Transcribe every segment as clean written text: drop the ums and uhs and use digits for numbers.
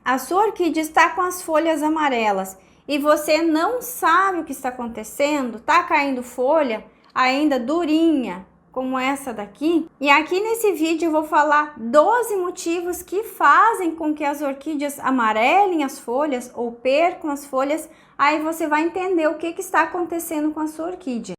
a sua orquídea está com as folhas amarelas e você não sabe o que está acontecendo, está caindo folha ainda durinha, como essa daqui. E aqui nesse vídeo eu vou falar 12 motivos que fazem com que as orquídeas amarelem as folhas ou percam as folhas. Aí você vai entender o que está acontecendo com a sua orquídea.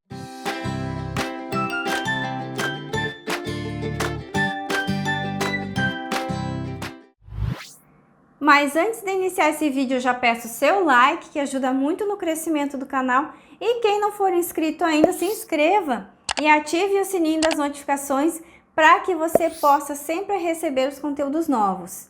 Mas antes de iniciar esse vídeo, eu já peço seu like, que ajuda muito no crescimento do canal. E quem não for inscrito ainda, se inscreva e ative o sininho das notificações para que você possa sempre receber os conteúdos novos.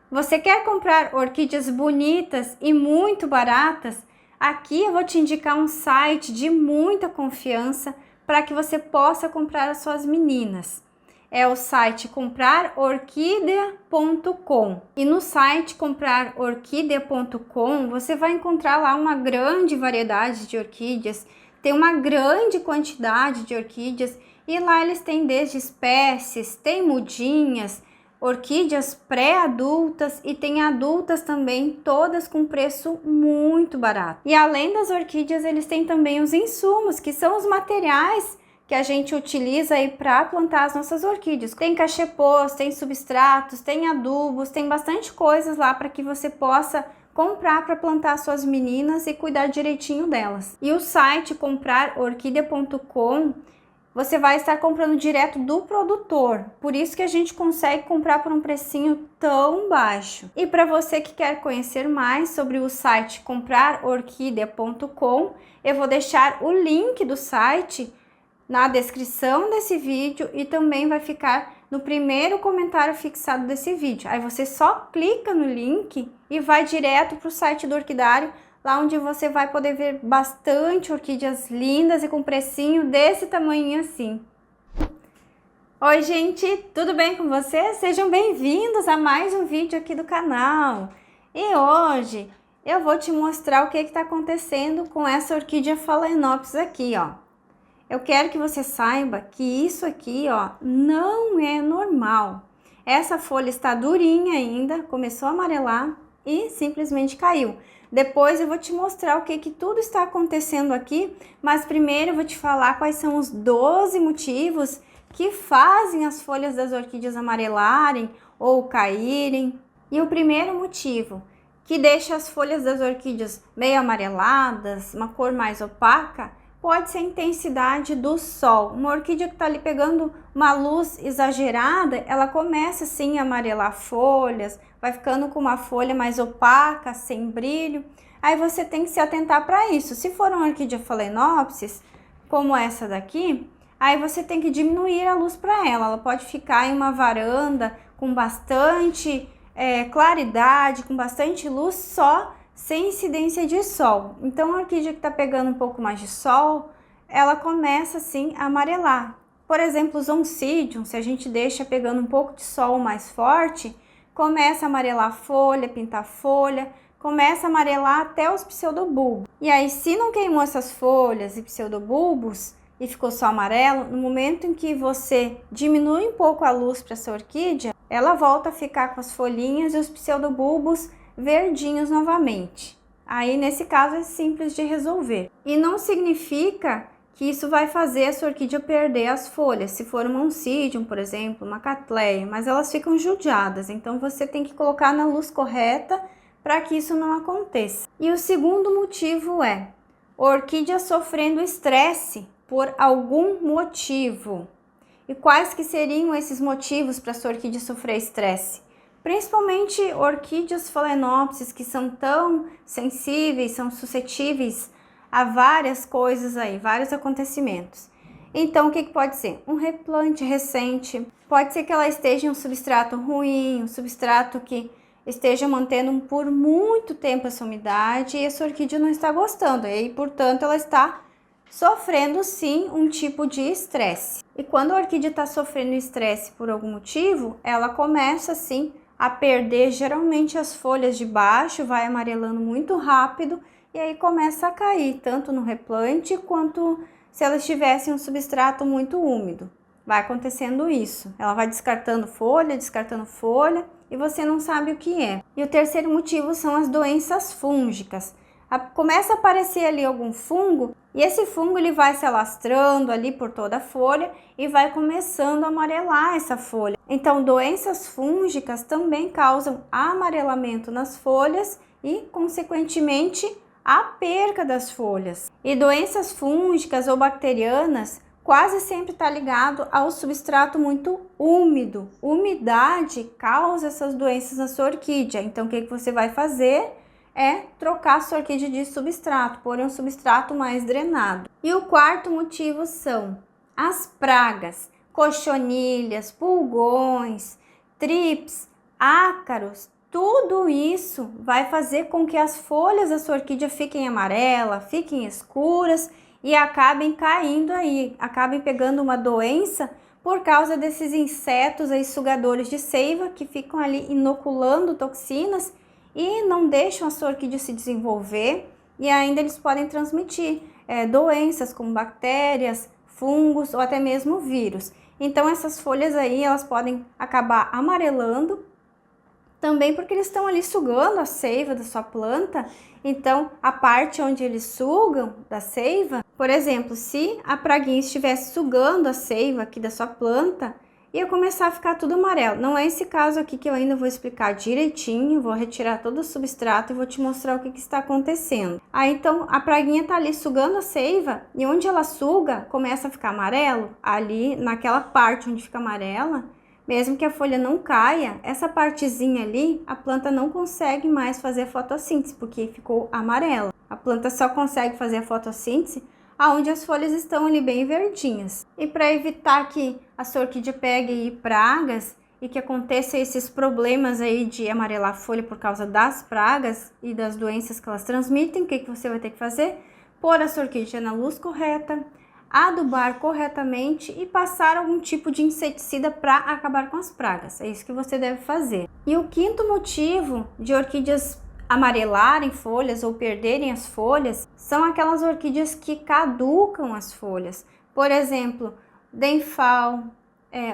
Você quer comprar orquídeas bonitas e muito baratas? Aqui eu vou te indicar um site de muita confiança para que você possa comprar as suas meninas. É o site comprarorquidea.com. E no site comprarorquidea.com você vai encontrar lá uma grande variedade de orquídeas, tem uma grande quantidade de orquídeas e lá eles têm desde espécies, tem mudinhas, orquídeas pré-adultas e tem adultas também, todas com preço muito barato. E além das orquídeas, eles têm também os insumos, que são os materiais que a gente utiliza aí para plantar as nossas orquídeas. Tem cachepôs, tem substratos, tem adubos, tem bastante coisas lá para que você possa comprar para plantar suas meninas e cuidar direitinho delas. E o site comprarorquidea.com você vai estar comprando direto do produtor, por isso que a gente consegue comprar por um precinho tão baixo. E para você que quer conhecer mais sobre o site comprarorquidea.com, eu vou deixar o link do site na descrição desse vídeo e também vai ficar no primeiro comentário fixado desse vídeo. Aí você só clica no link e vai direto para o site do orquidário, lá onde você vai poder ver bastante orquídeas lindas e com precinho desse tamanho assim. Oi gente, tudo bem com vocês? Sejam bem-vindos a mais um vídeo aqui do canal. E hoje eu vou te mostrar o que está acontecendo com essa orquídea Phalaenopsis aqui, ó. Eu quero que você saiba que isso aqui, ó, não é normal. Essa folha está durinha ainda, começou a amarelar e simplesmente caiu. Depois eu vou te mostrar o que tudo está acontecendo aqui, mas primeiro eu vou te falar quais são os 12 motivos que fazem as folhas das orquídeas amarelarem ou caírem. E o primeiro motivo que deixa as folhas das orquídeas meio amareladas, uma cor mais opaca, pode ser a intensidade do sol. Uma orquídea que está ali pegando uma luz exagerada, ela começa assim a amarelar folhas, vai ficando com uma folha mais opaca, sem brilho. Aí você tem que se atentar para isso. Se for uma orquídea Phalaenopsis, como essa daqui, aí você tem que diminuir a luz para ela. Ela pode ficar em uma varanda com bastante claridade, com bastante luz, só sem incidência de sol. Então a orquídea que está pegando um pouco mais de sol, ela começa assim a amarelar. Por exemplo, os Oncidium, se a gente deixa pegando um pouco de sol mais forte, começa a amarelar a folha, pintar a folha, começa a amarelar até os pseudobulbos. E aí, se não queimou essas folhas e pseudobulbos e ficou só amarelo, no momento em que você diminui um pouco a luz para essa orquídea, ela volta a ficar com as folhinhas e os pseudobulbos verdinhos novamente. Aí nesse caso é simples de resolver. E não significa que isso vai fazer a sua orquídea perder as folhas. Se for uma Oncidium, por exemplo, uma Cattleya, mas elas ficam judiadas. Então você tem que colocar na luz correta para que isso não aconteça. E o segundo motivo é orquídea sofrendo estresse por algum motivo. E quais que seriam esses motivos para a sua orquídea sofrer estresse? Principalmente orquídeas Phalaenopsis, que são tão sensíveis, são suscetíveis a várias coisas aí, vários acontecimentos. Então, o que pode ser? Um replante recente, pode ser que ela esteja em um substrato ruim, um substrato que esteja mantendo por muito tempo essa umidade e essa orquídea não está gostando, e aí, portanto, ela está sofrendo sim um tipo de estresse. E quando a orquídea está sofrendo estresse por algum motivo, ela começa assim a perder geralmente as folhas de baixo, vai amarelando muito rápido e aí começa a cair, tanto no replante quanto se ela estivesse em um substrato muito úmido. Vai acontecendo isso, ela vai descartando folha e você não sabe o que é. E o terceiro motivo são as doenças fúngicas. Começa a aparecer ali algum fungo e esse fungo ele vai se alastrando ali por toda a folha e vai começando a amarelar essa folha. Então, doenças fúngicas também causam amarelamento nas folhas e, consequentemente, a perca das folhas. E doenças fúngicas ou bacterianas quase sempre está ligado ao substrato muito úmido. Umidade causa essas doenças na sua orquídea. Então, o que você vai fazer? É trocar a sua orquídea de substrato, porém um substrato mais drenado. E o quarto motivo são as pragas, cochonilhas, pulgões, trips, ácaros. Tudo isso vai fazer com que as folhas da sua orquídea fiquem amarelas, fiquem escuras e acabem caindo aí, acabem pegando uma doença por causa desses insetos aí sugadores de seiva que ficam ali inoculando toxinas e não deixam a sua orquídea se desenvolver, e ainda eles podem transmitir doenças como bactérias, fungos ou até mesmo vírus. Então essas folhas aí elas podem acabar amarelando, também porque eles estão ali sugando a seiva da sua planta. Então a parte onde eles sugam da seiva, por exemplo, se a praguinha estivesse sugando a seiva aqui da sua planta, ia começar a ficar tudo amarelo. Não é esse caso aqui que eu ainda vou explicar direitinho, vou retirar todo o substrato e vou te mostrar o que está acontecendo. Aí então a praguinha tá ali sugando a seiva e onde ela suga começa a ficar amarelo, ali naquela parte onde fica amarela, mesmo que a folha não caia, essa partezinha ali, a planta não consegue mais fazer a fotossíntese, porque ficou amarela. A planta só consegue fazer a fotossíntese aonde as folhas estão ali bem verdinhas. E para evitar que a sua orquídea pegue aí pragas e que aconteça esses problemas aí de amarelar a folha por causa das pragas e das doenças que elas transmitem, o que você vai ter que fazer? Pôr a sua orquídea na luz correta, adubar corretamente e passar algum tipo de inseticida para acabar com as pragas. É isso que você deve fazer. E o quinto motivo de orquídeas amarelarem folhas ou perderem as folhas são aquelas orquídeas que caducam as folhas. Por exemplo, Denfal,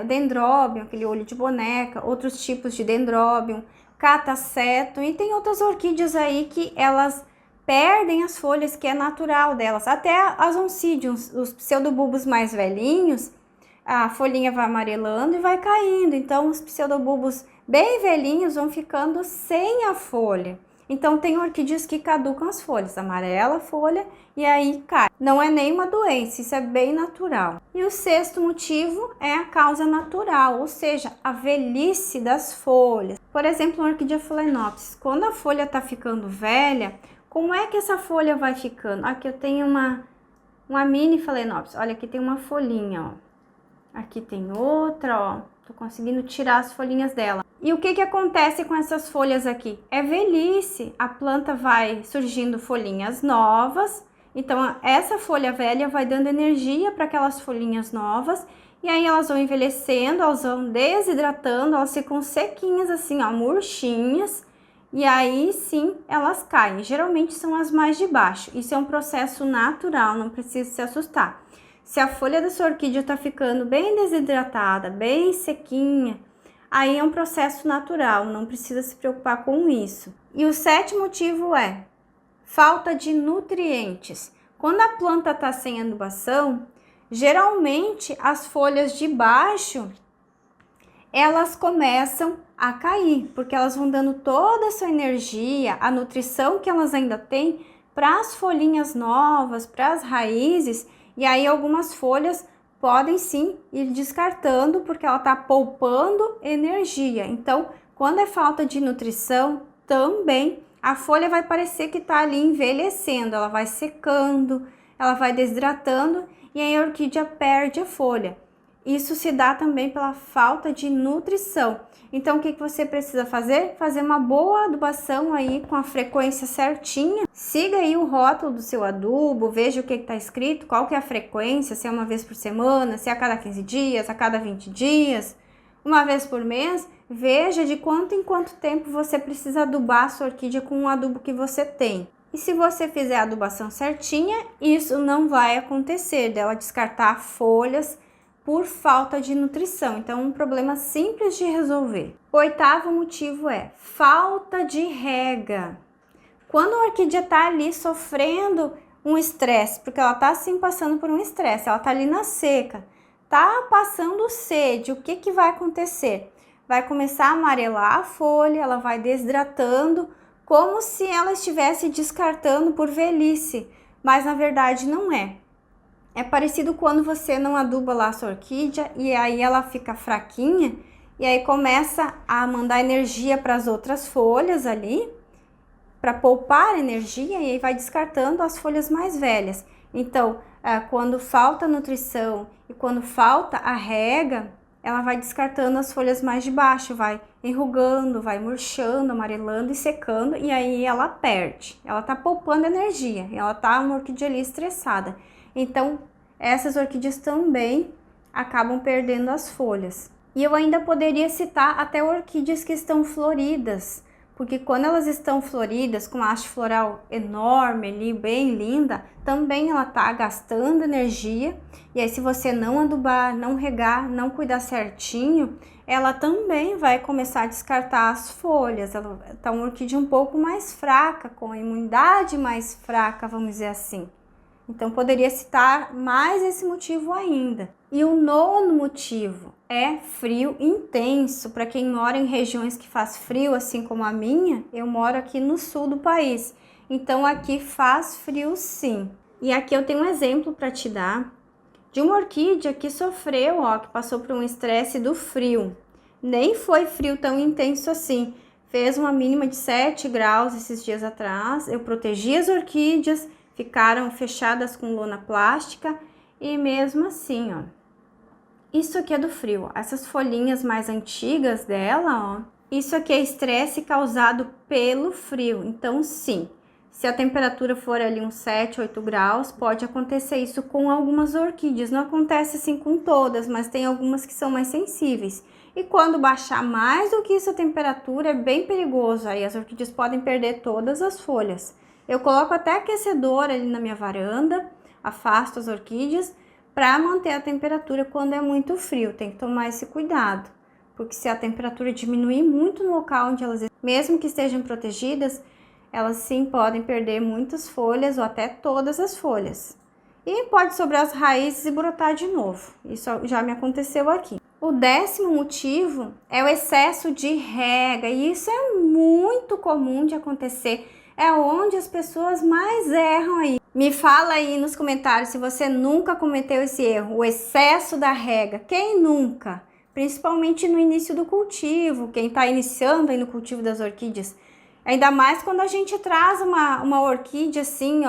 Dendrobium, aquele olho de boneca, outros tipos de Dendrobium, Catasetum, e tem outras orquídeas aí que elas perdem as folhas, que é natural delas. Até as Oncidiums, os pseudobulbos mais velhinhos, a folhinha vai amarelando e vai caindo. Então os pseudobulbos bem velhinhos vão ficando sem a folha. Então tem orquídeas que caducam as folhas, amarela a folha e aí cai. Não é nenhuma doença, isso é bem natural. E o sexto motivo é a causa natural, ou seja, a velhice das folhas. Por exemplo, a orquídea Phalaenopsis, quando a folha está ficando velha, como é que essa folha vai ficando? Aqui eu tenho uma mini Phalaenopsis, olha, aqui tem uma folhinha, ó. Aqui tem outra, ó. Tô conseguindo tirar as folhinhas dela. E o que acontece com essas folhas aqui? É velhice. A planta vai surgindo folhinhas novas. Então, essa folha velha vai dando energia para aquelas folhinhas novas. E aí, elas vão envelhecendo, elas vão desidratando, elas ficam sequinhas assim, ó, murchinhas. E aí, sim, elas caem. Geralmente, são as mais de baixo. Isso é um processo natural, não precisa se assustar. Se a folha da sua orquídea está ficando bem desidratada, bem sequinha, aí é um processo natural, não precisa se preocupar com isso. E o sétimo motivo é falta de nutrientes. Quando a planta está sem adubação, geralmente as folhas de baixo, elas começam a cair, porque elas vão dando toda a sua energia, a nutrição que elas ainda têm para as folhinhas novas, para as raízes. E aí algumas folhas podem sim ir descartando porque ela está poupando energia. Então, quando é falta de nutrição, também a folha vai parecer que está ali envelhecendo, ela vai secando, ela vai desidratando e aí a orquídea perde a folha. Isso se dá também pela falta de nutrição. Então, o que você precisa fazer? Fazer uma boa adubação aí com a frequência certinha. Siga aí o rótulo do seu adubo, veja o que está escrito, qual que é a frequência, se é uma vez por semana, se é a cada 15 dias, a cada 20 dias, uma vez por mês. Veja de quanto em quanto tempo você precisa adubar a sua orquídea com o adubo que você tem. E se você fizer a adubação certinha, isso não vai acontecer, dela descartar folhas por falta de nutrição. Então, um problema simples de resolver. O 8º motivo é falta de rega. Quando a orquídea está ali sofrendo um estresse, porque ela está assim passando por um estresse, ela está ali na seca, tá passando sede, o que vai acontecer? Vai começar a amarelar a folha, ela vai desidratando, como se ela estivesse descartando por velhice, mas na verdade não é. É parecido quando você não aduba lá a sua orquídea e aí ela fica fraquinha e aí começa a mandar energia para as outras folhas ali, para poupar energia, e aí vai descartando as folhas mais velhas. Então, quando falta nutrição e quando falta a rega, ela vai descartando as folhas mais de baixo, vai enrugando, vai murchando, amarelando e secando, e aí ela perde. Ela tá poupando energia, ela tá uma orquídea ali estressada. Então, essas orquídeas também acabam perdendo as folhas. E eu ainda poderia citar até orquídeas que estão floridas, porque quando elas estão floridas, com a haste floral enorme ali, bem linda, também ela tá gastando energia. E aí, se você não adubar, não regar, não cuidar certinho, ela também vai começar a descartar as folhas. Ela tá uma orquídea um pouco mais fraca, com a imunidade mais fraca, vamos dizer assim. Então, poderia citar mais esse motivo ainda. E o 9º motivo é frio intenso. Para quem mora em regiões que faz frio, assim como a minha, eu moro aqui no sul do país. Então, aqui faz frio sim. E aqui eu tenho um exemplo para te dar de uma orquídea que sofreu, que passou por um estresse do frio. Nem foi frio tão intenso assim. Fez uma mínima de 7 graus esses dias atrás. Eu protegi as orquídeas, ficaram fechadas com lona plástica e mesmo assim, isso aqui é do frio. Essas folhinhas mais antigas dela, isso aqui é estresse causado pelo frio. Então, sim, se a temperatura for ali uns 7, 8 graus, pode acontecer isso com algumas orquídeas. Não acontece assim com todas, mas tem algumas que são mais sensíveis. E quando baixar mais do que isso a temperatura, é bem perigoso. Aí as orquídeas podem perder todas as folhas. Eu coloco até aquecedor ali na minha varanda, afasto as orquídeas para manter a temperatura quando é muito frio. Tem que tomar esse cuidado, porque se a temperatura diminuir muito no local onde elas estão, mesmo que estejam protegidas, elas sim podem perder muitas folhas ou até todas as folhas. E pode sobrar as raízes e brotar de novo. Isso já me aconteceu aqui. O 10º motivo é o excesso de rega, e isso é muito comum de acontecer. É onde as pessoas mais erram aí. Me fala aí nos comentários se você nunca cometeu esse erro, o excesso da rega. Quem nunca? Principalmente no início do cultivo, quem está iniciando aí no cultivo das orquídeas. Ainda mais quando a gente traz uma orquídea assim,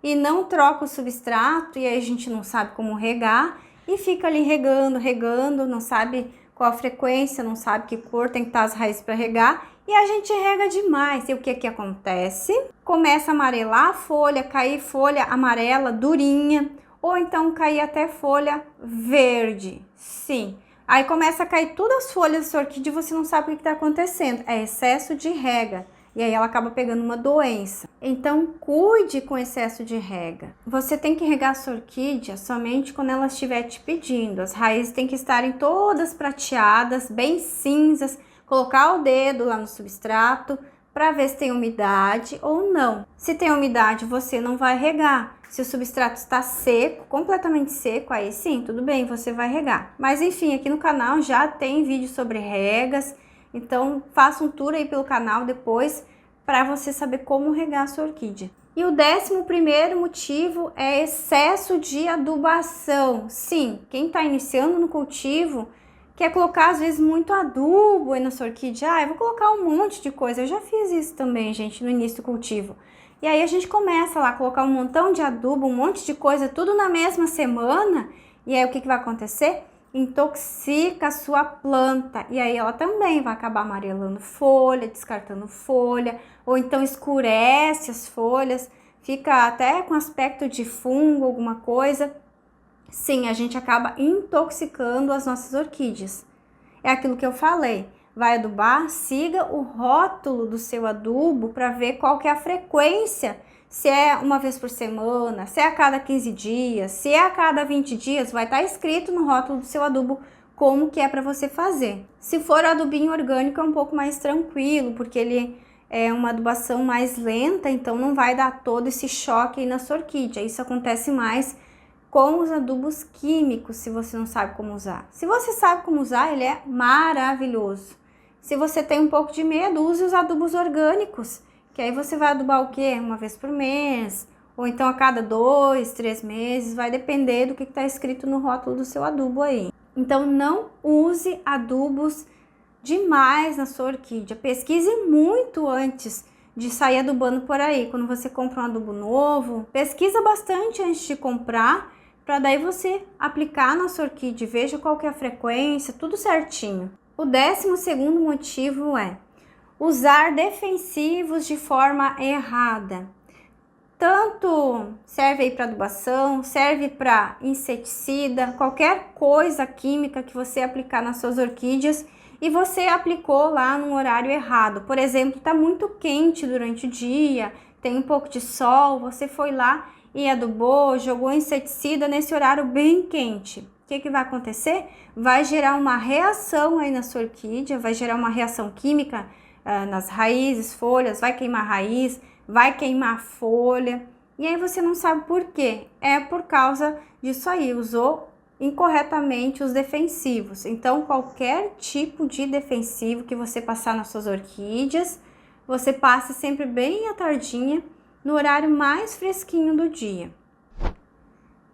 e não troca o substrato, e aí a gente não sabe como regar, e fica ali regando, não sabe qual a frequência, não sabe que cor tem que estar as raízes para regar, e a gente rega demais. E o que acontece? Começa a amarelar a folha, cair folha amarela, durinha, ou então cair até folha verde. Sim. Aí começa a cair todas as folhas da sua orquídea e você não sabe o que está acontecendo. É excesso de rega. E aí ela acaba pegando uma doença. Então, cuide com excesso de rega. Você tem que regar a sua orquídea somente quando ela estiver te pedindo. As raízes têm que estarem todas prateadas, bem cinzas. Colocar o dedo lá no substrato para ver se tem umidade ou não. Se tem umidade, você não vai regar. Se o substrato está seco, completamente seco, aí sim, tudo bem, você vai regar. Mas enfim, aqui no canal já tem vídeo sobre regas. Então, faça um tour aí pelo canal depois para você saber como regar a sua orquídea. E o 11º motivo é excesso de adubação. Sim, quem está iniciando no cultivo quer colocar às vezes muito adubo aí na sua orquídea. Eu vou colocar um monte de coisa. Eu já fiz isso também, gente, no início do cultivo. E aí a gente começa lá a colocar um montão de adubo, um monte de coisa, tudo na mesma semana. E aí o que vai acontecer? Intoxica a sua planta, e aí ela também vai acabar amarelando folha, descartando folha, ou então escurece as folhas, fica até com aspecto de fungo, alguma coisa. Sim, a gente acaba intoxicando as nossas orquídeas. É aquilo que eu falei, vai adubar, siga o rótulo do seu adubo para ver qual que é a frequência. Se é uma vez por semana, se é a cada 15 dias, se é a cada 20 dias, vai estar escrito no rótulo do seu adubo como que é para você fazer. Se for adubinho orgânico é um pouco mais tranquilo, porque ele é uma adubação mais lenta, então não vai dar todo esse choque aí na sua orquídea. Isso acontece mais com os adubos químicos, se você não sabe como usar. Se você sabe como usar, ele é maravilhoso. Se você tem um pouco de medo, use os adubos orgânicos, que aí você vai adubar o quê? Uma vez por mês, ou então a cada 2, 3 meses, vai depender do que está escrito no rótulo do seu adubo aí. Então não use adubos demais na sua orquídea. Pesquise muito antes de sair adubando por aí. Quando você compra um adubo novo, pesquisa bastante antes de comprar, para daí você aplicar na sua orquídea. Veja qual que é a frequência, tudo certinho. O 12º motivo é usar defensivos de forma errada. Tanto serve aí para adubação, serve para inseticida, qualquer coisa química que você aplicar nas suas orquídeas e você aplicou lá no horário errado. Por exemplo, está muito quente durante o dia, tem um pouco de sol, você foi lá e adubou, jogou inseticida nesse horário bem quente. O que vai acontecer? Vai gerar uma reação aí na sua orquídea, vai gerar uma reação química nas raízes, folhas, vai queimar a raiz, vai queimar a folha, e aí você não sabe por quê. É por causa disso aí, usou incorretamente os defensivos. Então, qualquer tipo de defensivo que você passar nas suas orquídeas, você passe sempre bem à tardinha, no horário mais fresquinho do dia.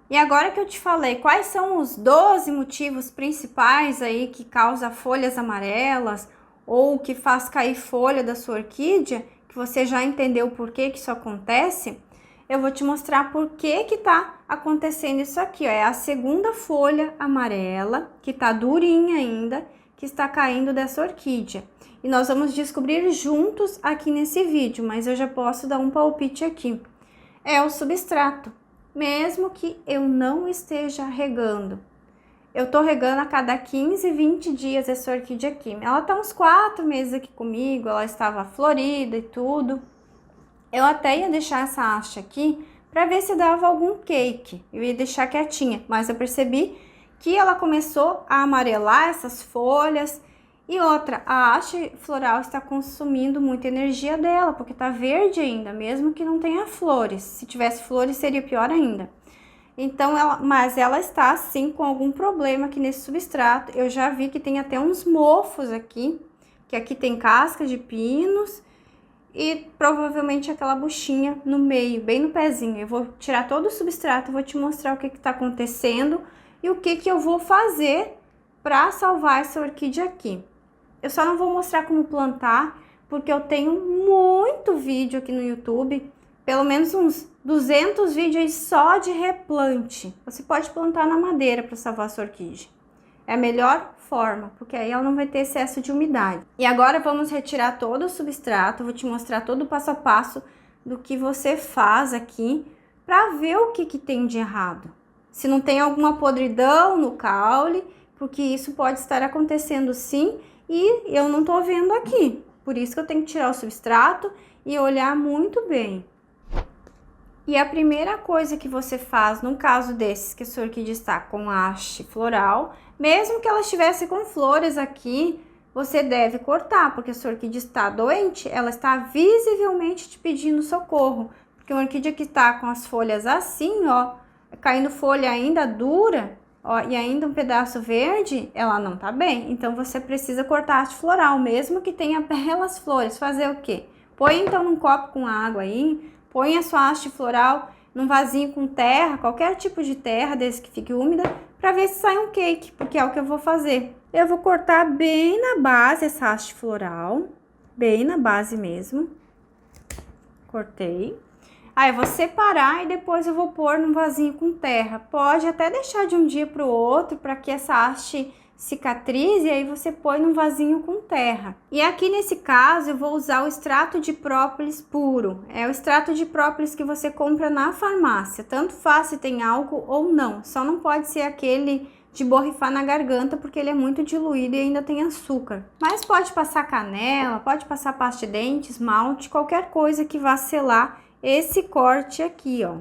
E agora que eu te falei quais são os 12 motivos principais aí que causa folhas amarelas ou que faz cair folha da sua orquídea, que você já entendeu por que isso acontece, eu vou te mostrar por que tá acontecendo isso aqui, ó. É a segunda folha amarela, que tá durinha ainda, que está caindo dessa orquídea. E nós vamos descobrir juntos aqui nesse vídeo, mas eu já posso dar um palpite aqui. É o substrato, mesmo que eu não esteja regando. Eu tô regando a cada 15, 20 dias essa orquídea aqui. Ela tá uns 4 meses aqui comigo, ela estava florida e tudo. Eu até ia deixar essa haste aqui para ver se dava algum cake. Eu ia deixar quietinha, mas eu percebi que ela começou a amarelar essas folhas. E outra, a haste floral está consumindo muita energia dela, porque tá verde ainda, mesmo que não tenha flores. Se tivesse flores seria pior ainda. Então, mas ela está assim com algum problema aqui nesse substrato. Eu já vi que tem até uns mofos aqui, que aqui tem casca de pinos e provavelmente aquela buchinha no meio, bem no pezinho. Eu vou tirar todo o substrato, vou te mostrar o que está acontecendo e o que eu vou fazer para salvar essa orquídea aqui. Eu só não vou mostrar como plantar, porque eu tenho muito vídeo aqui no YouTube, pelo menos uns 200 vídeos só de replante. Você pode plantar na madeira para salvar a sua orquídea. É a melhor forma, porque aí ela não vai ter excesso de umidade. E agora vamos retirar todo o substrato, vou te mostrar todo o passo a passo do que você faz aqui para ver o que tem de errado. Se não tem alguma podridão no caule, porque isso pode estar acontecendo sim, e eu não tô vendo aqui. Por isso que eu tenho que tirar o substrato e olhar muito bem. E a primeira coisa que você faz, num caso desses que a sua orquídea está com haste floral, mesmo que ela estivesse com flores aqui, você deve cortar, porque a sua orquídea está doente, ela está visivelmente te pedindo socorro. Porque uma orquídea que está com as folhas assim, ó, caindo folha ainda dura, ó, e ainda um pedaço verde, ela não tá bem. Então, você precisa cortar a haste floral, mesmo que tenha belas flores. Fazer o quê? Põe então num copo com água aí, põe a sua haste floral num vasinho com terra, qualquer tipo de terra, desde que fique úmida, para ver se sai um cake, porque é o que eu vou fazer. Eu vou cortar bem na base essa haste floral, bem na base mesmo. Cortei. Aí eu vou separar e depois eu vou pôr num vasinho com terra. Pode até deixar de um dia para o outro, para que essa haste cicatrize, e aí você põe num vasinho com terra. E aqui nesse caso eu vou usar o extrato de própolis puro. É o extrato de própolis que você compra na farmácia. Tanto faz se tem álcool ou não. Só não pode ser aquele de borrifar na garganta, porque ele é muito diluído e ainda tem açúcar. Mas pode passar canela, pode passar pasta de dente, esmalte, qualquer coisa que vá selar esse corte aqui, ó.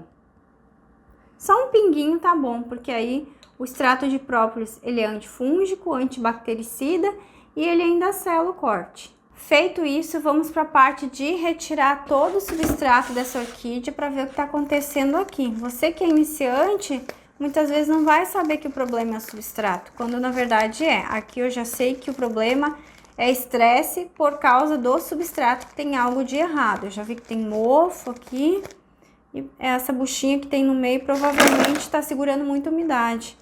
Só um pinguinho tá bom, porque aí o extrato de própolis, ele é antifúngico, antibactericida e ele ainda sela o corte. Feito isso, vamos para a parte de retirar todo o substrato dessa orquídea para ver o que está acontecendo aqui. Você que é iniciante, muitas vezes não vai saber que o problema é o substrato, quando na verdade é. Aqui eu já sei que o problema é estresse por causa do substrato, que tem algo de errado. Eu já vi que tem mofo aqui. E essa buchinha que tem no meio provavelmente está segurando muita umidade.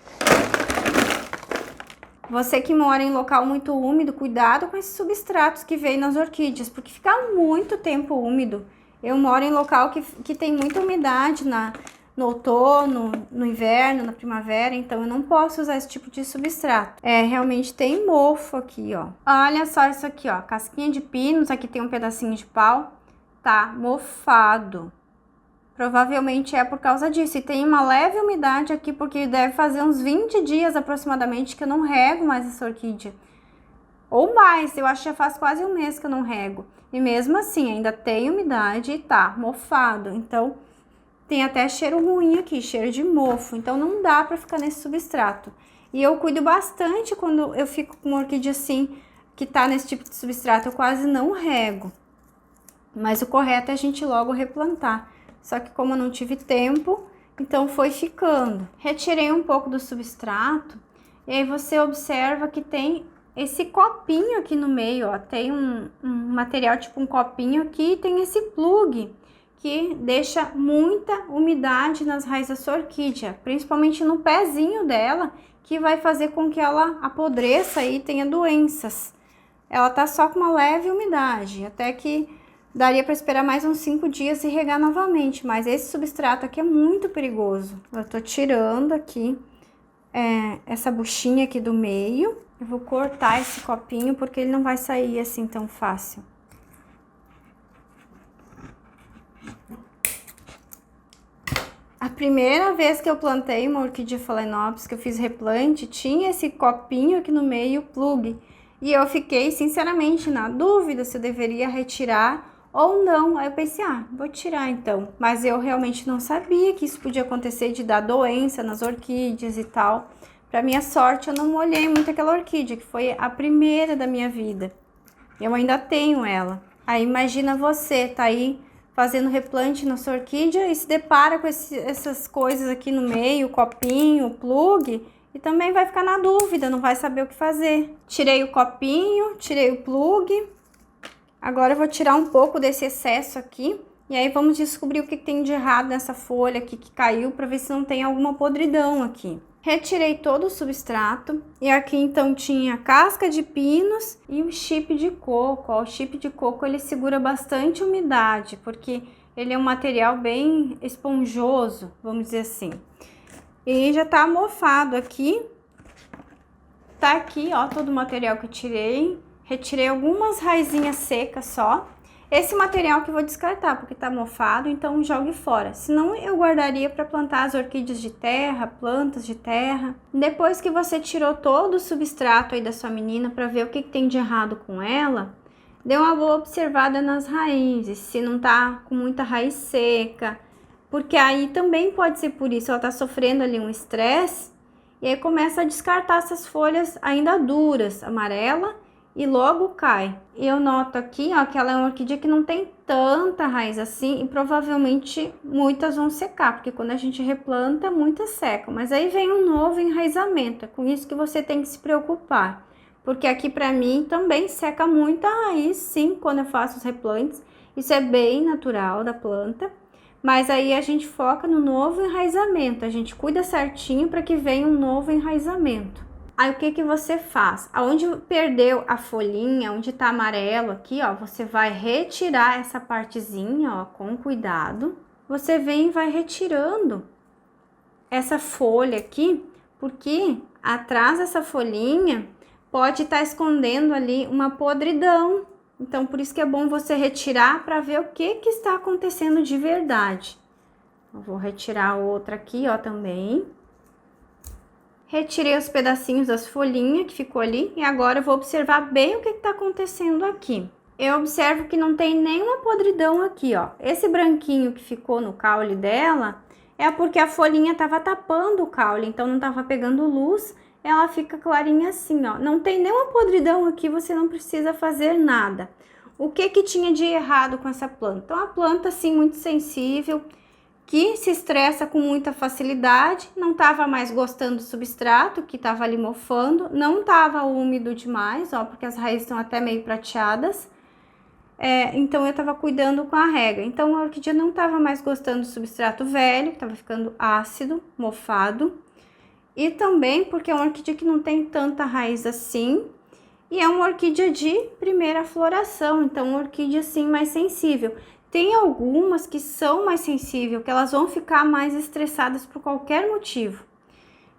Você que mora em local muito úmido, cuidado com esses substratos que vêm nas orquídeas, porque fica muito tempo úmido. Eu moro em local que tem muita umidade no outono, no inverno, na primavera, então eu não posso usar esse tipo de substrato. Realmente tem mofo aqui, ó. Olha só isso aqui, ó, casquinha de pinos, aqui tem um pedacinho de pau, tá mofado. Provavelmente é por causa disso. E tem uma leve umidade aqui, porque deve fazer uns 20 dias aproximadamente que eu não rego mais essa orquídea. Ou mais, eu acho que já faz quase um mês que eu não rego. E mesmo assim, ainda tem umidade e tá mofado. Então, tem até cheiro ruim aqui, cheiro de mofo. Então, não dá pra ficar nesse substrato. E eu cuido bastante quando eu fico com uma orquídea assim, que tá nesse tipo de substrato. Eu quase não rego. Mas o correto é a gente logo replantar. Só que como eu não tive tempo, então foi ficando. Retirei um pouco do substrato e aí você observa que tem esse copinho aqui no meio, ó. Tem um material tipo um copinho aqui e tem esse plug que deixa muita umidade nas raízes da sua orquídea, principalmente no pezinho dela, que vai fazer com que ela apodreça e tenha doenças. Ela tá só com uma leve umidade, até que daria para esperar mais uns 5 dias e regar novamente, mas esse substrato aqui é muito perigoso. Eu tô tirando aqui essa buchinha aqui do meio. Eu vou cortar esse copinho porque ele não vai sair assim tão fácil. A primeira vez que eu plantei uma orquídea phalaenopsis, que eu fiz replante, tinha esse copinho aqui no meio, plug. E eu fiquei, sinceramente, na dúvida se eu deveria retirar ou não. Aí eu pensei, vou tirar então. Mas eu realmente não sabia que isso podia acontecer, de dar doença nas orquídeas e tal. Pra minha sorte, eu não molhei muito aquela orquídea, que foi a primeira da minha vida. Eu ainda tenho ela. Aí imagina você, tá aí fazendo replante na sua orquídea e se depara com essas coisas aqui no meio, o copinho, o plug, e também vai ficar na dúvida, não vai saber o que fazer. Tirei o copinho, tirei o plug. Agora eu vou tirar um pouco desse excesso aqui e aí vamos descobrir o que tem de errado nessa folha aqui que caiu, para ver se não tem alguma podridão aqui. Retirei todo o substrato e aqui então tinha casca de pinos e o chip de coco. Ó, o chip de coco ele segura bastante umidade, porque ele é um material bem esponjoso, vamos dizer assim. E já tá mofado aqui. Tá aqui, ó, todo o material que eu tirei. Retirei algumas raizinhas secas só. Esse material que eu vou descartar, porque tá mofado, então jogue fora. Senão eu guardaria para plantar as orquídeas de terra, plantas de terra. Depois que você tirou todo o substrato aí da sua menina para ver o que tem de errado com ela, dê uma boa observada nas raízes, se não tá com muita raiz seca, porque aí também pode ser por isso, ela tá sofrendo ali um estresse, e aí começa a descartar essas folhas ainda duras, amarela, e logo cai. E eu noto aqui, ó, que ela é uma orquídea que não tem tanta raiz assim e provavelmente muitas vão secar, porque quando a gente replanta, muitas secam. Mas aí vem um novo enraizamento, é com isso que você tem que se preocupar. Porque aqui pra mim também seca muita raiz, sim, quando eu faço os replantes. Isso é bem natural da planta. Mas aí a gente foca no novo enraizamento, a gente cuida certinho para que venha um novo enraizamento. Aí o que que você faz? Aonde perdeu a folhinha, onde tá amarelo aqui, ó, você vai retirar essa partezinha, ó, com cuidado. Você vem e vai retirando essa folha aqui, porque atrás dessa folhinha pode estar escondendo ali uma podridão. Então, por isso que é bom você retirar para ver o que que está acontecendo de verdade. Eu vou retirar outra aqui, ó, também. Retirei os pedacinhos das folhinhas que ficou ali e agora eu vou observar bem o que está acontecendo aqui. Eu observo que não tem nenhuma podridão aqui, ó. Esse branquinho que ficou no caule dela é porque a folhinha estava tapando o caule, então não estava pegando luz, ela fica clarinha assim, ó. Não tem nenhuma podridão aqui, você não precisa fazer nada. O que que tinha de errado com essa planta? Então, a planta, assim, muito sensível, que se estressa com muita facilidade, não estava mais gostando do substrato, que estava ali mofando, não estava úmido demais, ó, porque as raízes estão até meio prateadas. Então eu estava cuidando com a rega. Então a orquídea não estava mais gostando do substrato velho, estava ficando ácido, mofado. E também porque é uma orquídea que não tem tanta raiz assim. E é uma orquídea de primeira floração, então uma orquídea assim mais sensível. Tem algumas que são mais sensíveis, que elas vão ficar mais estressadas por qualquer motivo.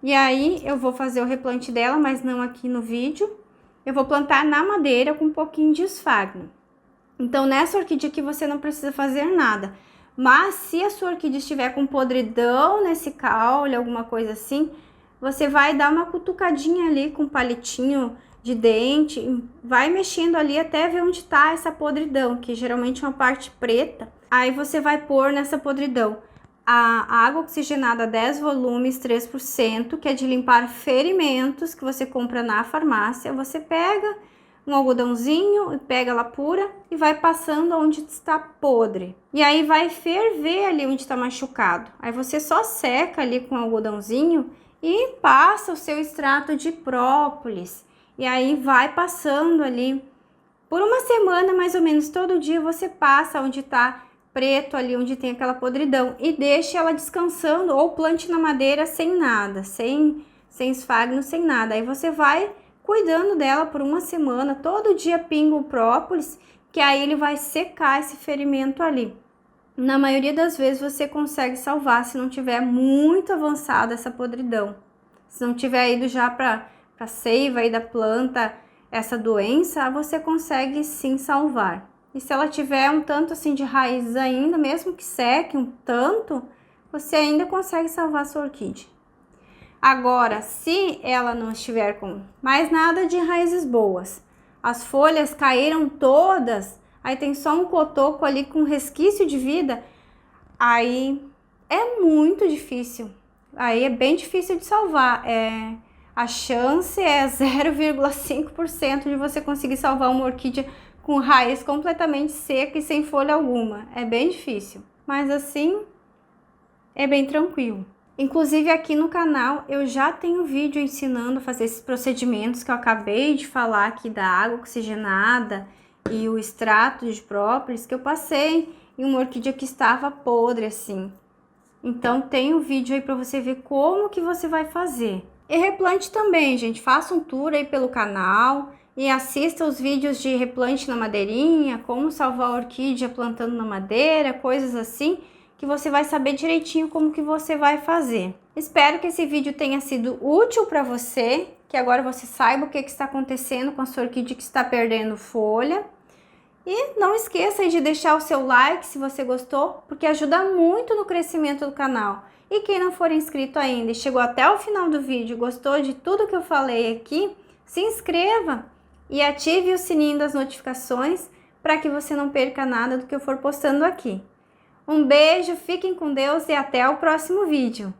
E aí eu vou fazer o replante dela, mas não aqui no vídeo. Eu vou plantar na madeira com um pouquinho de esfagno. Então, nessa orquídea aqui você não precisa fazer nada. Mas se a sua orquídea estiver com podridão nesse caule, alguma coisa assim, você vai dar uma cutucadinha ali com um palitinho de dente, vai mexendo ali até ver onde tá essa podridão, que geralmente é uma parte preta. Aí você vai pôr nessa podridão a água oxigenada 10 volumes, 3%, que é de limpar ferimentos, que você compra na farmácia. Você pega um algodãozinho e pega ela pura e vai passando onde está podre. E aí vai ferver ali onde está machucado. Aí você só seca ali com o algodãozinho e passa o seu extrato de própolis. E aí vai passando ali por uma semana, mais ou menos, todo dia você passa onde está preto ali, onde tem aquela podridão, e deixa ela descansando, ou plante na madeira sem nada, sem esfagno, sem nada. Aí você vai cuidando dela por uma semana, todo dia pinga o própolis, que aí ele vai secar esse ferimento ali. Na maioria das vezes você consegue salvar, se não tiver muito avançada essa podridão. Se não tiver ido já para a seiva aí da planta essa doença, você consegue sim salvar. E se ela tiver um tanto assim de raízes ainda, mesmo que seque um tanto, você ainda consegue salvar a sua orquídea. Agora, se ela não estiver com mais nada de raízes boas, as folhas caíram todas, aí tem só um cotoco ali com resquício de vida, aí é muito difícil. Aí é bem difícil de salvar. A chance é 0,5% de você conseguir salvar uma orquídea com raiz completamente seca e sem folha alguma. É bem difícil, mas assim é bem tranquilo. Inclusive aqui no canal eu já tenho vídeo ensinando a fazer esses procedimentos que eu acabei de falar aqui da água oxigenada e o extrato de própolis que eu passei em uma orquídea que estava podre assim. Então tem um vídeo aí para você ver como que você vai fazer. E replante também, gente, faça um tour aí pelo canal e assista os vídeos de replante na madeirinha, como salvar a orquídea plantando na madeira, coisas assim, que você vai saber direitinho como que você vai fazer. Espero que esse vídeo tenha sido útil para você, que agora você saiba o que está acontecendo com a sua orquídea que está perdendo folha. E não esqueça de deixar o seu like se você gostou, porque ajuda muito no crescimento do canal. E quem não for inscrito ainda e chegou até o final do vídeo e gostou de tudo que eu falei aqui, se inscreva e ative o sininho das notificações para que você não perca nada do que eu for postando aqui. Um beijo, fiquem com Deus e até o próximo vídeo.